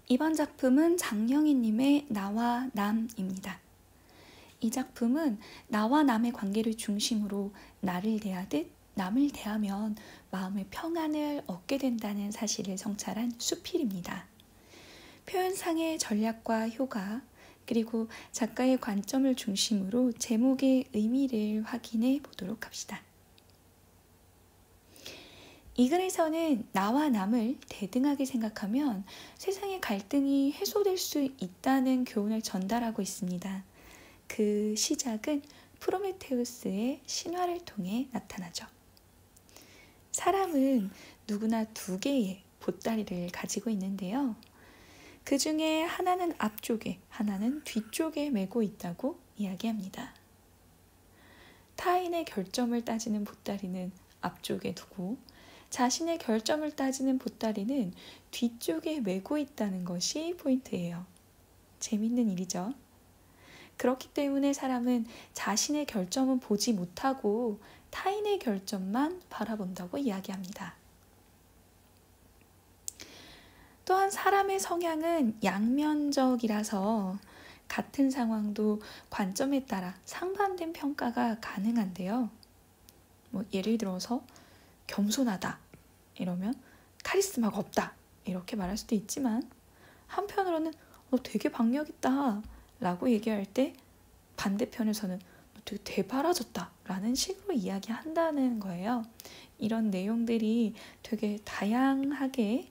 이번 작품은 장영희님의 나와 남입니다. 이 작품은 나와 남의 관계를 중심으로 나를 대하듯 남을 대하면 마음의 평안을 얻게 된다는 사실을 성찰한 수필입니다. 표현상의 전략과 효과, 그리고 작가의 관점을 중심으로 제목의 의미를 확인해 보도록 합시다. 이 글에서는 나와 남을 대등하게 생각하면 세상의 갈등이 해소될 수 있다는 교훈을 전달하고 있습니다. 그 시작은 프로메테우스의 신화를 통해 나타나죠. 사람은 누구나 두 개의 보따리를 가지고 있는데요. 그 중에 하나는 앞쪽에, 하나는 뒤쪽에 메고 있다고 이야기합니다. 타인의 결점을 따지는 보따리는 앞쪽에 두고 자신의 결점을 따지는 보따리는 뒤쪽에 메고 있다는 것이 포인트예요. 재밌는 일이죠. 그렇기 때문에 사람은 자신의 결점은 보지 못하고 타인의 결점만 바라본다고 이야기합니다. 또한 사람의 성향은 양면적이라서 같은 상황도 관점에 따라 상반된 평가가 가능한데요. 예를 들어서 겸손하다 이러면 카리스마가 없다 이렇게 말할 수도 있지만, 한편으로는 되게 박력 있다 라고 얘기할 때 반대편에서는 되게 대바라졌다 라는 식으로 이야기한다는 거예요. 이런 내용들이 되게 다양하게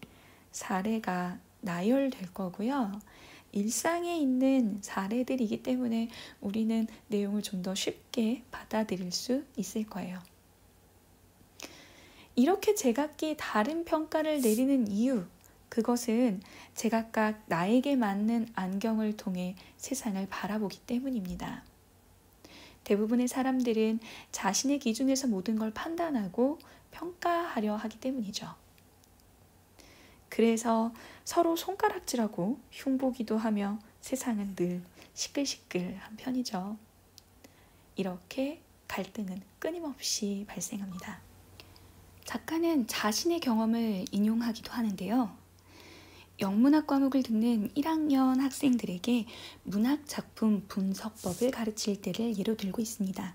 사례가 나열될 거고요. 일상에 있는 사례들이기 때문에 우리는 내용을 좀 더 쉽게 받아들일 수 있을 거예요. 이렇게 제각기 다른 평가를 내리는 이유, 그것은 제각각 나에게 맞는 안경을 통해 세상을 바라보기 때문입니다. 대부분의 사람들은 자신의 기준에서 모든 걸 판단하고 평가하려 하기 때문이죠. 그래서 서로 손가락질하고 흉보기도 하며 세상은 늘 시끌시끌한 편이죠. 이렇게 갈등은 끊임없이 발생합니다. 작가는 자신의 경험을 인용하기도 하는데요. 영문학 과목을 듣는 1학년 학생들에게 문학 작품 분석법을 가르칠 때를 예로 들고 있습니다.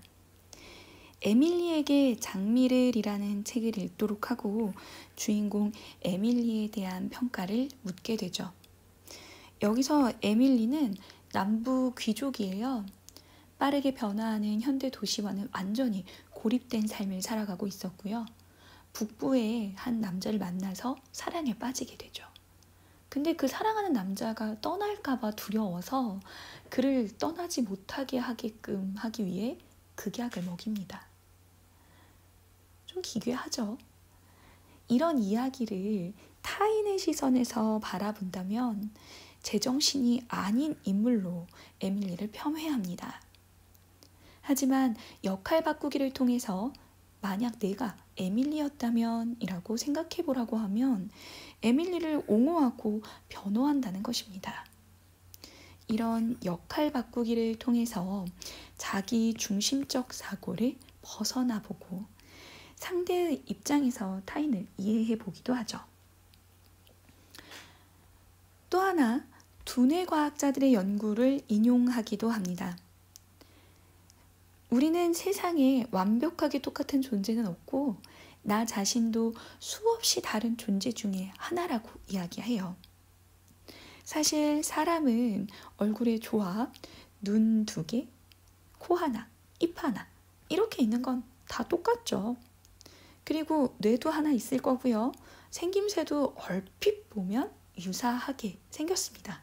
에밀리에게 장미를이라는 책을 읽도록 하고 주인공 에밀리에 대한 평가를 묻게 되죠. 여기서 에밀리는 남부 귀족이에요. 빠르게 변화하는 현대 도시와는 완전히 고립된 삶을 살아가고 있었고요. 북부의 한 남자를 만나서 사랑에 빠지게 되죠. 근데 그 사랑하는 남자가 떠날까봐 두려워서 그를 떠나지 못하게 하게끔 하기 위해 극약을 먹입니다. 좀 기괴하죠? 이런 이야기를 타인의 시선에서 바라본다면 제정신이 아닌 인물로 에밀리를 폄훼합니다. 하지만 역할 바꾸기를 통해서 만약 내가 에밀리였다면 이라고 생각해 보라고 하면 에밀리를 옹호하고 변호한다는 것입니다. 이런 역할 바꾸기를 통해서 자기 중심적 사고를 벗어나 보고 상대의 입장에서 타인을 이해해 보기도 하죠. 또 하나, 두뇌 과학자들의 연구를 인용하기도 합니다. 우리는 세상에 완벽하게 똑같은 존재는 없고 나 자신도 수없이 다른 존재 중에 하나라고 이야기해요. 사실 사람은 얼굴의 조합, 눈 2개, 코 하나, 입 하나 이렇게 있는 건 다 똑같죠. 그리고 뇌도 하나 있을 거고요. 생김새도 얼핏 보면 유사하게 생겼습니다.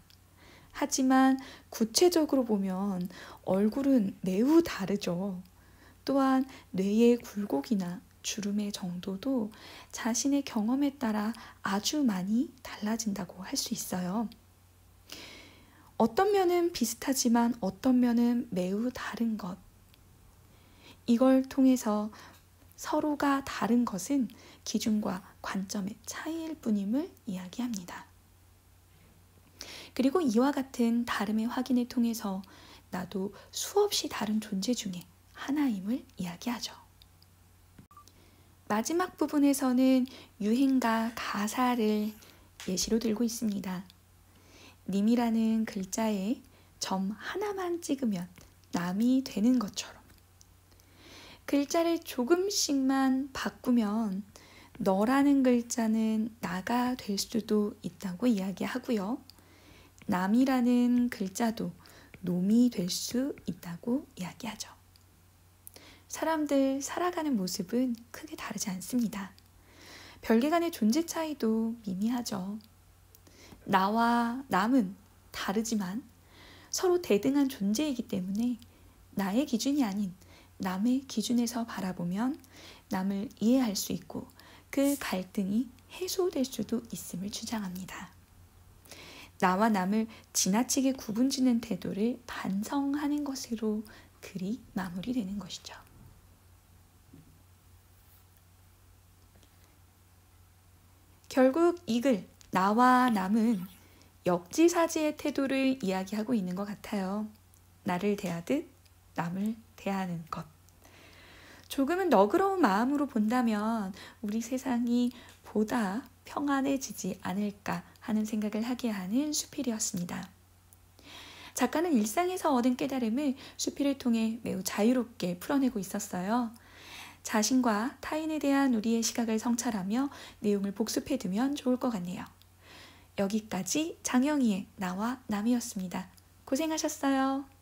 하지만 구체적으로 보면 얼굴은 매우 다르죠. 또한 뇌의 굴곡이나 주름의 정도도 자신의 경험에 따라 아주 많이 달라진다고 할 수 있어요. 어떤 면은 비슷하지만 어떤 면은 매우 다른 것. 이걸 통해서 서로가 다른 것은 기준과 관점의 차이일 뿐임을 이야기합니다. 그리고 이와 같은 다름의 확인을 통해서 나도 수없이 다른 존재 중에 하나임을 이야기하죠. 마지막 부분에서는 유행가 가사를 예시로 들고 있습니다. 님이라는 글자에 점 하나만 찍으면 남이 되는 것처럼 글자를 조금씩만 바꾸면 너라는 글자는 나가 될 수도 있다고 이야기하고요. 남이라는 글자도 놈이 될 수 있다고 이야기하죠. 사람들 살아가는 모습은 크게 다르지 않습니다. 별개 간의 존재 차이도 미미하죠. 나와 남은 다르지만 서로 대등한 존재이기 때문에 나의 기준이 아닌 남의 기준에서 바라보면 남을 이해할 수 있고 그 갈등이 해소될 수도 있음을 주장합니다. 나와 남을 지나치게 구분짓는 태도를 반성하는 것으로 글이 마무리되는 것이죠. 결국 이 글, 나와 남은 역지사지의 태도를 이야기하고 있는 것 같아요. 나를 대하듯 남을 대하는 것. 조금은 너그러운 마음으로 본다면 우리 세상이 보다 평안해지지 않을까 하는 생각을 하게 하는 수필이었습니다. 작가는 일상에서 얻은 깨달음을 수필을 통해 매우 자유롭게 풀어내고 있었어요. 자신과 타인에 대한 우리의 시각을 성찰하며 내용을 복습해두면 좋을 것 같네요. 여기까지 장영희의 나와 남이었습니다. 고생하셨어요.